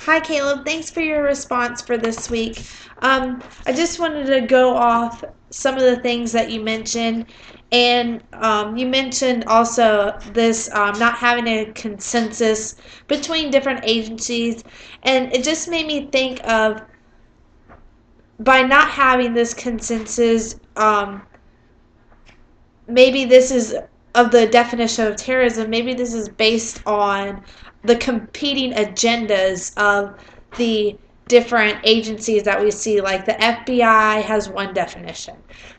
Hi, Caleb. Thanks for your response for this week. I just wanted to go off some of the things that you mentioned, and you mentioned also this not having a consensus between different agencies, and it just made me think of by not having this consensus, maybe this is of the definition of terrorism, maybe this is based on the competing agendas of the different agencies that we see. Like the FBI has one definition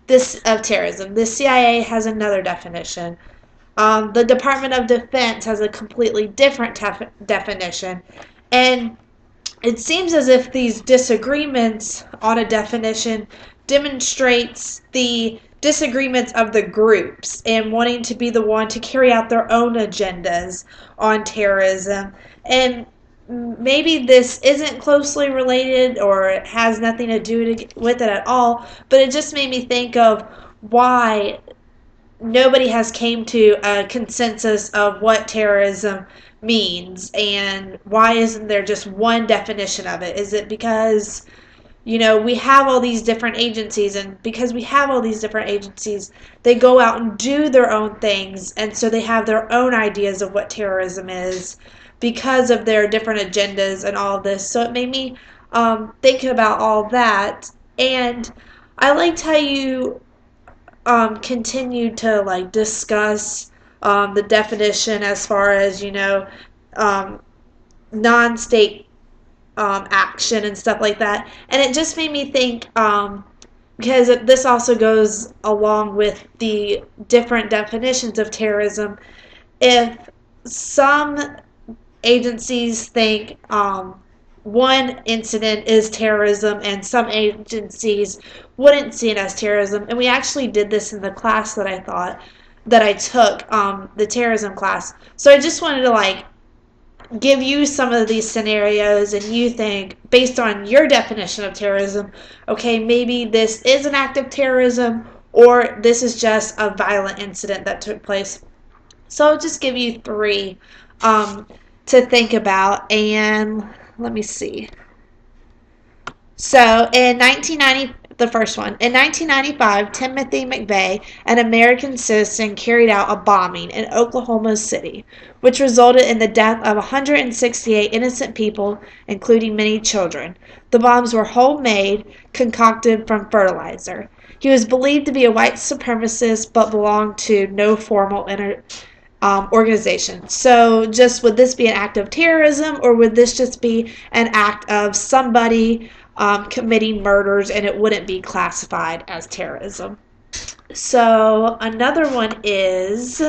this of terrorism, the CIA has another definition, the Department of Defense has a completely different definition, and it seems as if these disagreements on a definition demonstrates the disagreements of the groups and wanting to be the one to carry out their own agendas on terrorism. And maybe this isn't closely related or it has nothing to do with it at all, but it just made me think of why nobody has came to a consensus of what terrorism means, and why isn't there just one definition of it? Is it because we have all these different agencies, and because we have all these different agencies, they go out and do their own things, and so they have their own ideas of what terrorism is because of their different agendas and all of this. So it made me think about all that, and I liked how you continue to like discuss the definition as far as non-state action and stuff like that. And it just made me think, because this also goes along with the different definitions of terrorism. If some agencies think one incident is terrorism and some agencies wouldn't see it as terrorism, and we actually did this in the class that I took, the terrorism class. So I just wanted to like give you some of these scenarios, and you think based on your definition of terrorism, okay, maybe this is an act of terrorism or this is just a violent incident that took place. So I'll just give you three to think about, and let me see. So in 1990, the first one, in 1995, Timothy McVeigh, an American citizen, carried out a bombing in Oklahoma City, which resulted in the death of 168 innocent people, including many children. The bombs were homemade, concocted from fertilizer. He was believed to be a white supremacist, but belonged to no formal organization. So just would this be an act of terrorism, or would this just be an act of somebody committing murders and it wouldn't be classified as terrorism? So another one is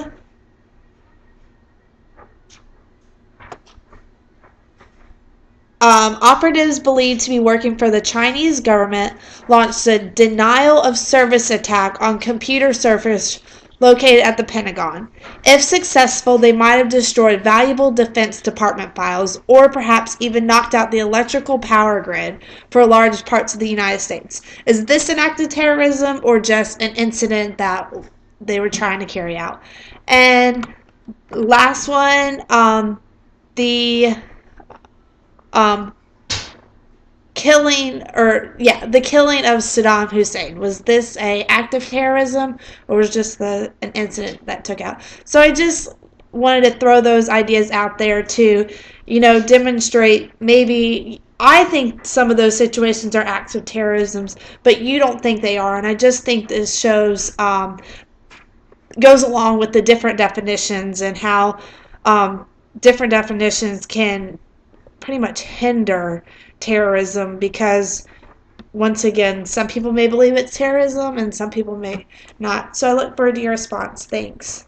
operatives believed to be working for the Chinese government launched a denial of service attack on computer servers located at the Pentagon. If successful, they might have destroyed valuable Defense Department files, or perhaps even knocked out the electrical power grid for large parts of the United States. Is this an act of terrorism or just an incident that they were trying to carry out? And last one, the the killing of Saddam Hussein. Was this a act of terrorism, or was just an incident that took out? So I just wanted to throw those ideas out there to, demonstrate maybe I think some of those situations are acts of terrorism, but you don't think they are, and I just think this shows goes along with the different definitions and how different definitions can pretty much hinder terrorism, because once again, some people may believe it's terrorism and some people may not. So I look forward to your response. Thanks.